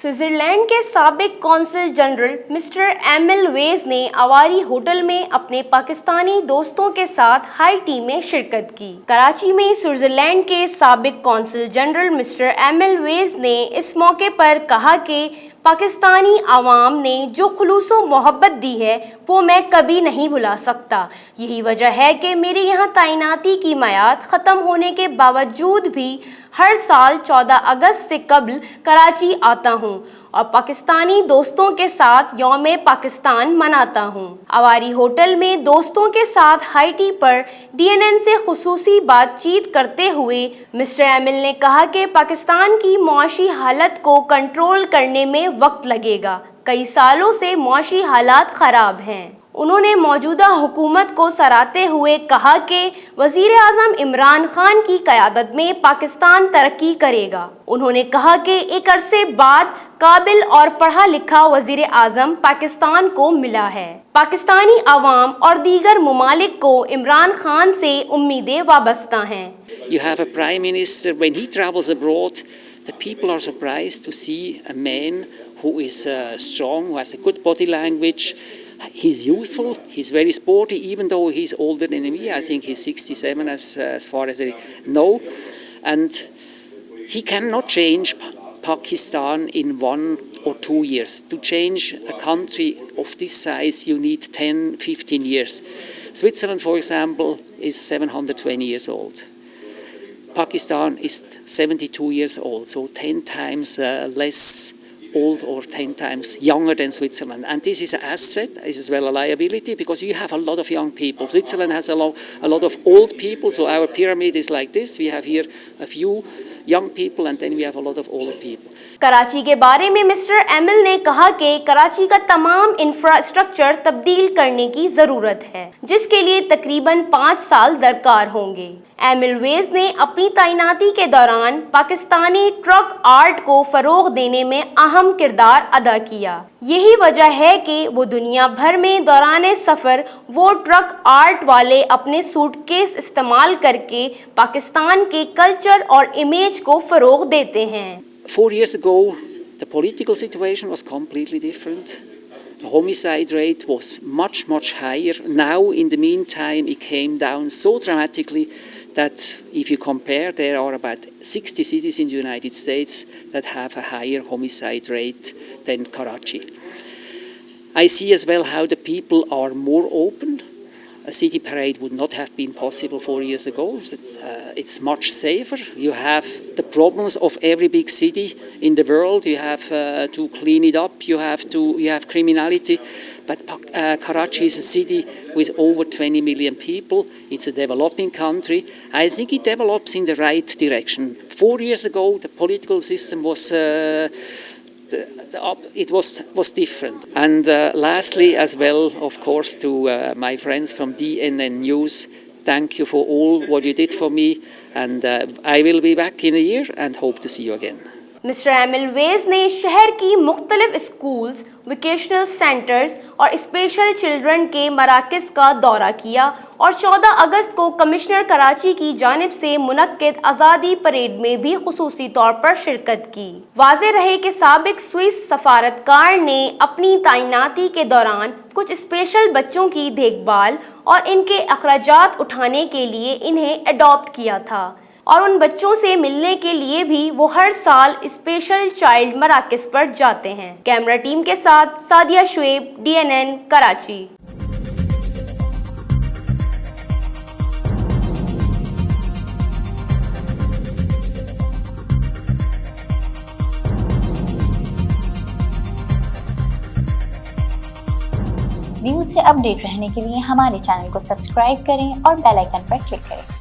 Switzerland के साबिक consul general mister Emil वेज ने अवारी होटल में अपने पाकिस्तानी दोस्तों के साथ हाई टी में शिरकत की। कराची में स्विट्जरलैंड के साबिक कौंसल जनरल मिस्टर एमिल वेज ने इस मौके पर कहा कि पाकिस्तानी आवाम ने जो खुलूसो मोहब्बत दी है वो मैं कभी नहीं भुला सकता। यही वजह है कि मेरे यहाँ तैनाती की मियाद ख़त्म होने के बावजूद भी हर साल 14 अगस्त से कबल कराची आता हूँ और पाकिस्तानी दोस्तों के साथ यौम पाकिस्तान मनाता हूँ। अवारी होटल में दोस्तों के साथ हाई टी पर DNN से खुसूसी बातचीत करते हुए मिस्टर एमिल ने कहा कि पाकिस्तान की मुआशी हालत को कंट्रोल करने में वक्त लगेगा। कई सालों से मुआशी हालात ख़राब हैं। उन्होंने मौजूदा हुकूमत को सराहते हुए कहा कि वज़ीर आज़म इमरान खान की क़यादत में पाकिस्तान तरक्की करेगा। उन्होंने कहा कि एक अरसे बाद काबिल और पढ़ा लिखा वज़ीर आज़म पाकिस्तान को मिला है। पाकिस्तानी अवाम और दीगर ममालिक को इमरान खान से उम्मीदें वाबस्ता हैं। You have a prime minister, when he travels abroad, the people are surprised to see a man who is strong, who has a good body language. He's youthful, he's very sporty, even though he's older than me. I think he's 67 as far as I know. And he cannot change Pakistan in 1 or 2 years. To change a country of this size, you need 10, 15 years. Switzerland, for example, is 720 years old. Pakistan is 72 years old, so 10 times less old or 10 times younger than Switzerland. And this is an asset, this is well a liability, because you have a lot of young people. Switzerland has a lot of old people, so our pyramid is like this. We have here a few young people and then we have a lot of older people. Karachi के बारे में mister Emil ने कहा कि कराची का तमाम infrastructure तब्दील करने की ज़रूरत है, जिसके लिए तकरीबन 5 साल दरकार होंगे। एमिल वेज ने अपनी तैनाती के दौरान पाकिस्तानी ट्रक आर्ट को फ़रोग़ देने में अहम किरदार अदा किया। यही वजह है कि वो दुनिया भर में दौरान सफ़र वो ट्रक आर्ट वाले अपने सूटकेस इस्तेमाल करके पाकिस्तान के कल्चर और इमेज को फ़रोग़ देते हैं। 4 years ago, the political situation was completely different. The homicide rate was much, much higher. Now, in the meantime, it came down so dramatically that if you compare, there are about 60 cities in the United States that have a higher homicide rate than Karachi. I see as well how the people are more open. A city parade would not have been possible 4 years ago. It's much safer. You have the problems of every big city in the world. You have to clean it up. You have criminality. But Karachi is a city with over 20 million people. It's a developing country. I think it develops in the right direction. 4 years ago, the political system was was different. And lastly, as well, of course, to my friends from DNN News, thank you for all what you did for me, and I will be back in a year and hope to see you again. Mister Emil वेज ने शहर की मुख्तलिफ schools, vocational centres और special children के मराकज़ का दौरा किया और 14 अगस्त को कमिश्नर कराची की जानिब से मुनक्किद आज़ादी परेड में भी खुसूसी तौर पर शिरकत की। वाज़े रहे कि साबिक स्विस सफारतकार ने अपनी तैनाती के दौरान कुछ स्पेशल बच्चों की देखभाल और इनके अखराजात उठाने के लिए इन्हें अडॉप्ट किया था और उन बच्चों से मिलने के लिए भी वो हर साल स्पेशल चाइल्ड मराकज़ पर जाते हैं। कैमरा टीम के साथ सादिया शुएब, DNN कराची। न्यूज़ से अपडेट रहने के लिए हमारे चैनल को सब्सक्राइब करें और बेल आइकन पर क्लिक करें।